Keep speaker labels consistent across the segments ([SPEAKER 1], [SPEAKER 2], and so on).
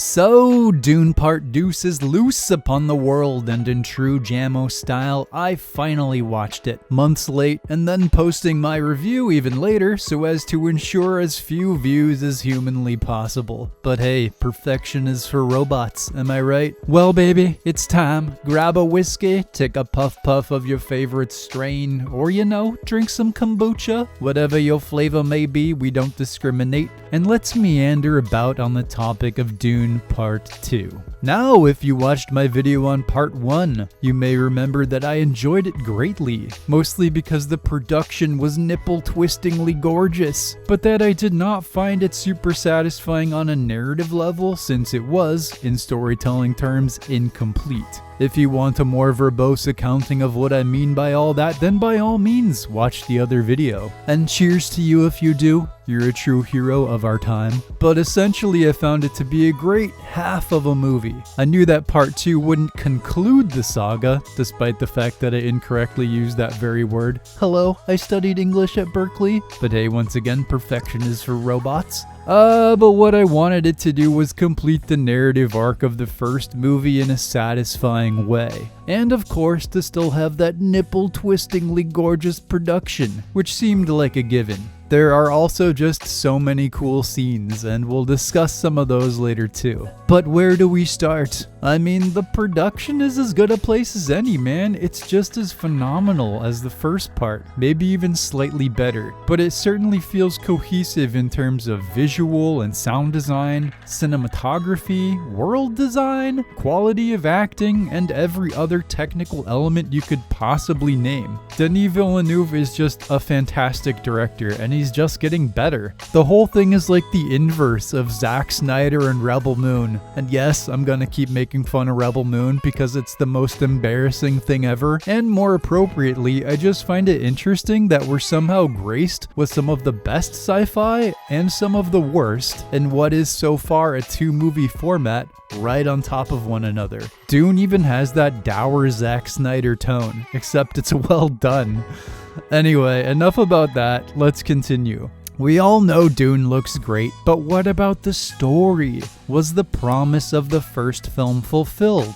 [SPEAKER 1] So, Dune Part Deuce is loose upon the world, and in true Jammo style, I finally watched it, months late, and then posting my review even later so as to ensure as few views as humanly possible. But hey, perfection is for robots, am I right? Well baby, it's time. Grab a whiskey, take a puff of your favorite strain, or drink some kombucha. Whatever your flavor may be, we don't discriminate. And let's meander about on the topic of Dune Part 2. Now, if you watched my video on Part 1, you may remember that I enjoyed it greatly, mostly because the production was nipple-twistingly gorgeous, but that I did not find it super satisfying on a narrative level since it was, in storytelling terms, incomplete. If you want a more verbose accounting of what I mean by all that, then by all means, watch the other video. And cheers to you if you do. You're a true hero of our time. But essentially, I found it to be a great half of a movie. I knew that Part 2 wouldn't conclude the saga, despite the fact that I incorrectly used that very word. Hello, I studied English at Berkeley. But hey, once again, perfection is for robots. But what I wanted it to do was complete the narrative arc of the first movie in a satisfying way. And of course, to still have that nipple-twistingly gorgeous production, which seemed like a given. There are also just so many cool scenes, and we'll discuss some of those later too. But where do we start? I mean, the production is as good a place as any, man. It's just as phenomenal as the first part, maybe even slightly better. But it certainly feels cohesive in terms of visual and sound design, cinematography, world design, quality of acting, and every other technical element you could possibly name. Denis Villeneuve is just a fantastic director, and he's just getting better. The whole thing is like the inverse of Zack Snyder and Rebel Moon. And yes, I'm gonna keep making fun of Rebel Moon because it's the most embarrassing thing ever. And more appropriately, I just find it interesting that we're somehow graced with some of the best sci-fi and some of the worst in what is so far a two-movie format right on top of one another. Dune even has that dour Zack Snyder tone, except it's well done. Anyway, enough about that, let's continue. We all know Dune looks great, but what about the story? Was the promise of the first film fulfilled?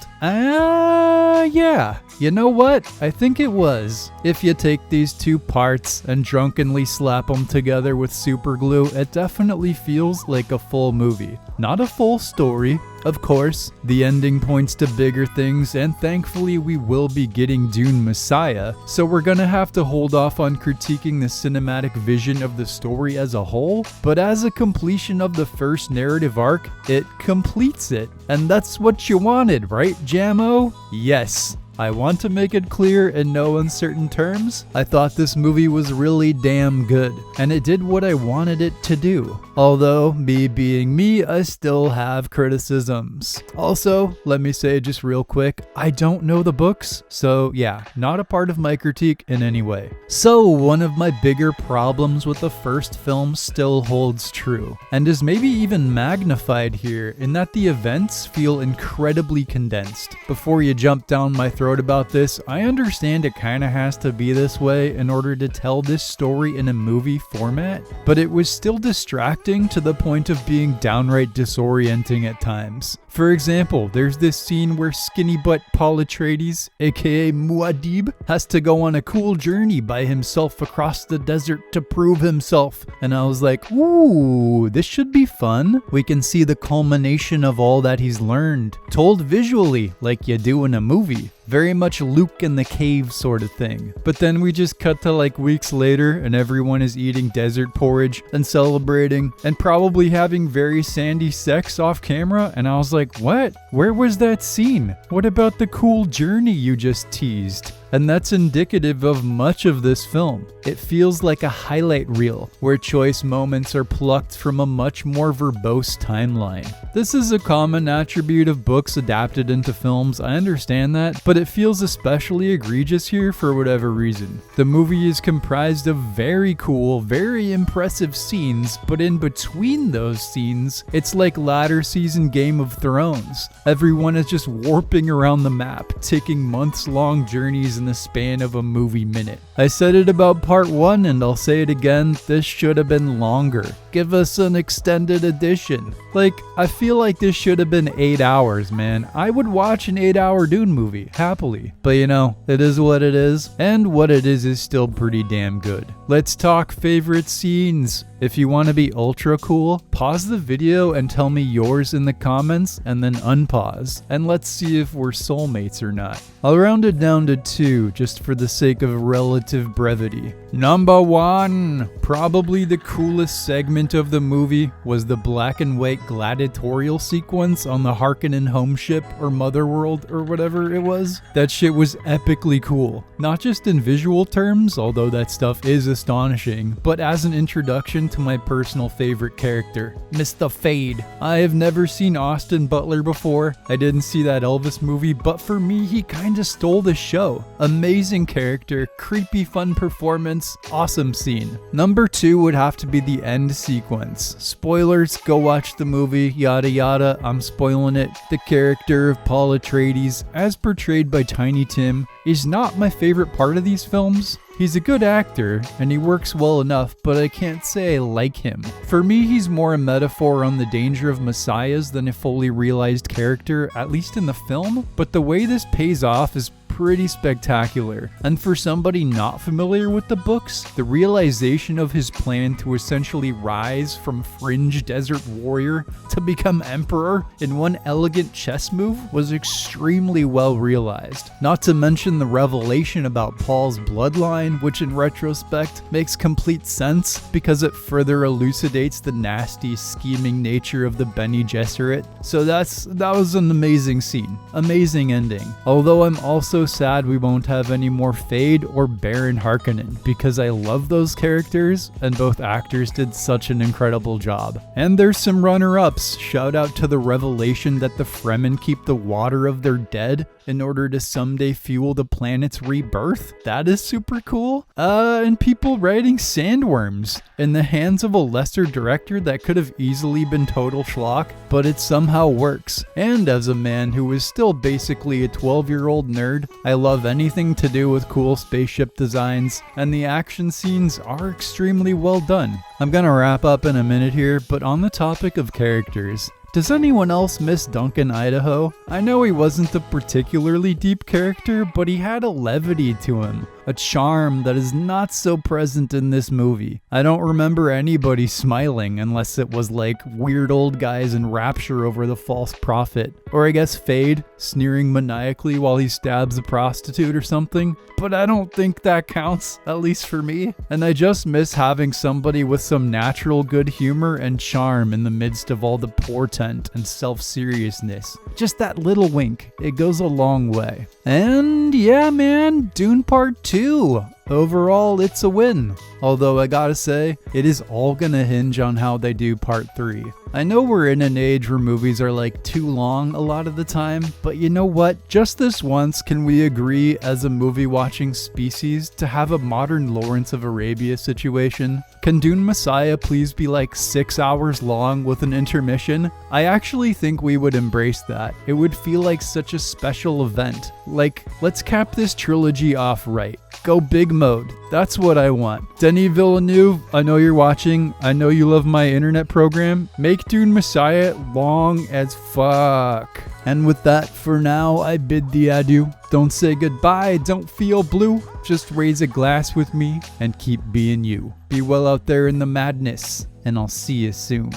[SPEAKER 1] Yeah. You know what? I think it was. If you take these two parts and drunkenly slap them together with super glue, it definitely feels like a full movie. Not a full story. Of course, the ending points to bigger things, and thankfully we will be getting Dune Messiah, so we're gonna have to hold off on critiquing the cinematic vision of the story as a whole, but as a completion of the first narrative arc, it completes it. And that's what you wanted, right, Jammo? Yes. I want to make it clear in no uncertain terms, I thought this movie was really damn good, and it did what I wanted it to do. Although, me being me, I still have criticisms. Also, let me say just real quick, I don't know the books, so yeah, not a part of my critique in any way. So, one of my bigger problems with the first film still holds true, and is maybe even magnified here in that the events feel incredibly condensed. Before you jump down my throat about this, I understand it kinda has to be this way in order to tell this story in a movie format, but it was still distracting to the point of being downright disorienting at times. For example, there's this scene where skinny butt Paul Atreides, aka Muad'Dib, has to go on a cool journey by himself across the desert to prove himself. And I was like, ooh, this should be fun. We can see the culmination of all that he's learned, told visually like you do in a movie. Very much Luke in the cave sort of thing. But then we just cut to like weeks later and everyone is eating desert porridge and celebrating and probably having very sandy sex off camera, and I was like, what? Where was that scene? What about the cool journey you just teased? And that's indicative of much of this film. It feels like a highlight reel, where choice moments are plucked from a much more verbose timeline. This is a common attribute of books adapted into films, I understand that, but it feels especially egregious here for whatever reason. The movie is comprised of very cool, very impressive scenes, but in between those scenes, it's like latter season Game of Thrones. Everyone is just warping around the map, taking months-long journeys in the span of a movie minute. I said it about part 1 and I'll say it again, this should have been longer. Give us an extended edition. Like, I feel like this should have been 8 hours, man. I would watch an 8-hour Dune movie, happily. But you know, it is what it is, and what it is still pretty damn good. Let's talk favorite scenes. If you want to be ultra cool, pause the video and tell me yours in the comments, and then unpause, and let's see if we're soulmates or not. I'll round it down to 2, just for the sake of relative brevity. Number 1, probably the coolest segment of the movie was the black and white gladiatorial sequence on the Harkonnen home ship or Motherworld or whatever it was. That shit was epically cool. Not just in visual terms, although that stuff is astonishing, but as an introduction to my personal favorite character, Mr. Fade. I have never seen Austin Butler before. I didn't see that Elvis movie, but for me, he kinda stole the show. Amazing character, creepy fun performance, awesome scene. Number 2 would have to be the end sequence. Spoilers, go watch the movie, yada yada, I'm spoiling it. The character of Paul Atreides, as portrayed by Tiny Tim, is not my favorite part of these films. He's a good actor, and he works well enough, but I can't say I like him. For me, he's more a metaphor on the danger of messiahs than a fully realized character, at least in the film, but the way this pays off is pretty spectacular. And for somebody not familiar with the books, the realization of his plan to essentially rise from fringe desert warrior to become emperor in one elegant chess move was extremely well realized. Not to mention the revelation about Paul's bloodline, which in retrospect makes complete sense because it further elucidates the nasty, scheming nature of the Bene Gesserit. So that was an amazing scene. Amazing ending. Although I'm also sad we won't have any more Fade or Baron Harkonnen because I love those characters and both actors did such an incredible job. And there's some runner-ups. Shout out to the revelation that the Fremen keep the water of their dead in order to someday fuel the planet's rebirth. That is super cool. And people writing sandworms in the hands of a lesser director that could have easily been total schlock, but it somehow works. And as a man who is still basically a 12-year-old nerd, I love anything to do with cool spaceship designs, and the action scenes are extremely well done. I'm gonna wrap up in a minute here, but on the topic of characters, does anyone else miss Duncan Idaho? I know he wasn't a particularly deep character, but he had a levity to him, a charm that is not so present in this movie. I don't remember anybody smiling unless it was like weird old guys in rapture over the false prophet, or I guess Fade sneering maniacally while he stabs a prostitute or something, but I don't think that counts, at least for me. And I just miss having somebody with some natural good humor and charm in the midst of all the portent and self-seriousness. Just that little wink, it goes a long way. And yeah man, Dune Part 2. Overall, it's a win. Although I gotta say, it is all gonna hinge on how they do Part 3. I know we're in an age where movies are like too long a lot of the time, but you know what? Just this once can we agree as a movie watching species to have a modern Lawrence of Arabia situation? Can Dune Messiah please be like 6 hours long with an intermission? I actually think we would embrace that. It would feel like such a special event. Like, let's cap this trilogy off right. Go big mode. That's what I want. Denis Villeneuve, I know you're watching. I know you love my internet program. Make Dune Messiah long as fuck. And with that, for now, I bid thee adieu. Don't say goodbye, don't feel blue. Just raise a glass with me and keep being you. Be well out there in the madness, and I'll see you soon.